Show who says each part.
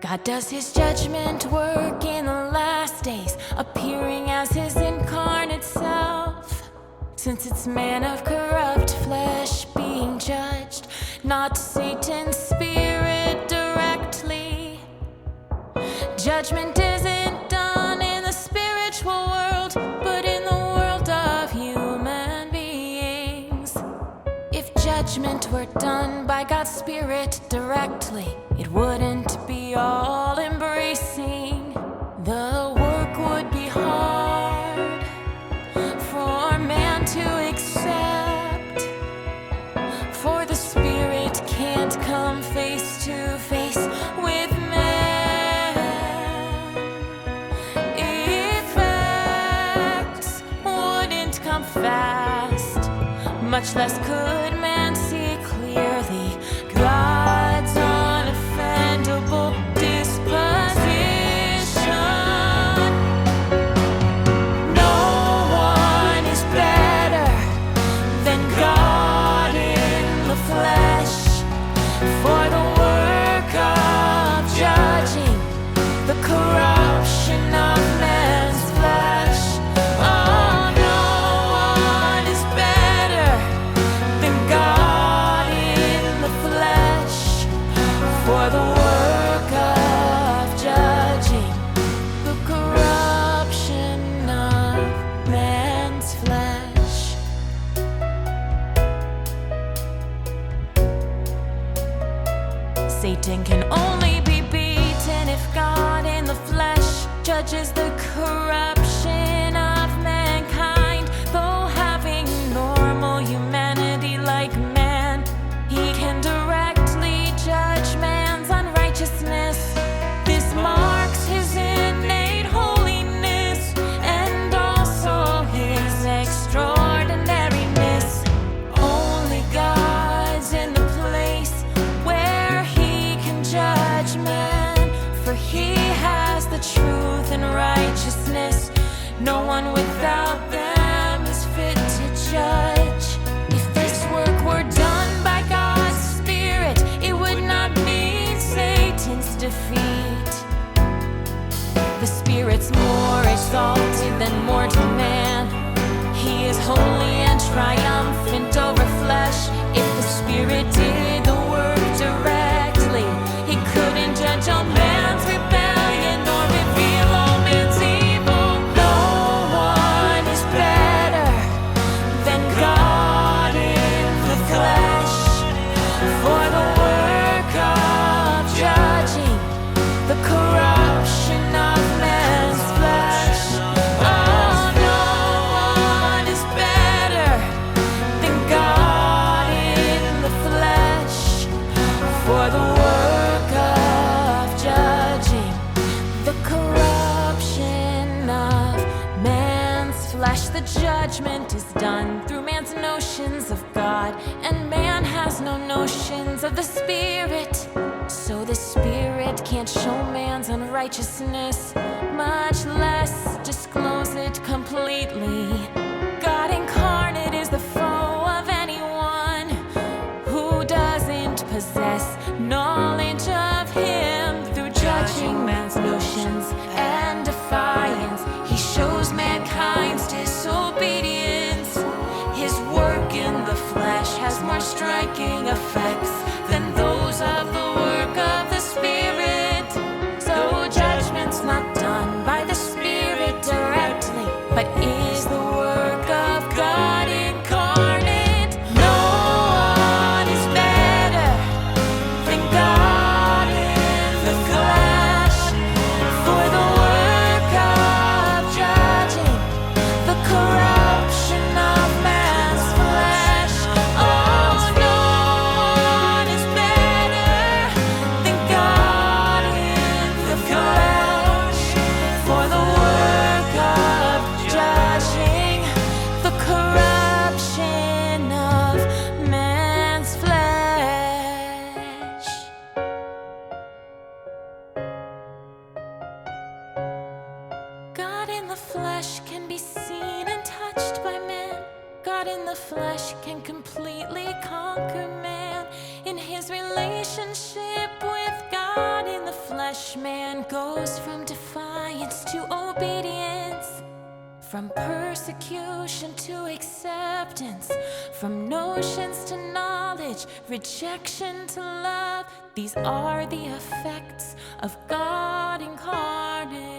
Speaker 1: God does his judgment work in the last days, appearing as his incarnate self. Since it's man of corrupt flesh being judged, not Satan's spirit directly. Judgment isn't done in the spiritual world, but in the world of human beings. If judgment were done by God's Spirit directly, it wouldn't be all embracing. The work would be hard for man to accept, for the Spirit can't come face to face with man. Effects wouldn't come fast, much less could man see clearly God's unoffendable disposition. No one is better than God in the flesh, for the work of judging the corruption of man's flesh. Oh, no one is better than God in the flesh, for the work of judging the corruption of man's flesh. Satan can only be beaten if God in the flesh judges the corruption of mankind. Though having normal humanity like man, he can directly judge man's unrighteousness. This marks his innate holiness and also his extraordinariness. Only God's in the place where he can judge man, for he has the truth and righteousness. No one without them is fit to judge. If this work were done by God's Spirit, it would not mean Satan's defeat. The Spirit's more exalted than mortal man. He is holy and triumphant over flesh. If the Spirit did the work directly, he couldn't judge all man's rebellion nor reveal all man's evil. No one is better than God in the flesh, for the work of judging the corruption of man's flesh. Oh, no one is better than God in the flesh, for the work of judging the corruption of man's flesh. The judgment is done through man's notions of God, and man has no notions of the Spirit. So the Spirit can't show man's unrighteousness, much less disclose it completely. God incarnate is the foe of anyone who doesn't possess knowledge of him. Through judging man's notions and defiance, he shows mankind's disobedience. His work in the flesh has more striking effects than those of the work of the Spirit. So judgment's not done by the Spirit directly, but is the work of God incarnate. No one is better than God in the flesh, for the work of judging the corruption of man's flesh. Oh, no one is better than God in the flesh, for the work of judging the corruption of man's flesh. God in the flesh can be seen and touched by man. God in the flesh can completely conquer man. In his relationship with God in the flesh, flesh, man goes from defiance to obedience, from persecution to acceptance, from notions to knowledge, rejection to love. These are the effects of God incarnate.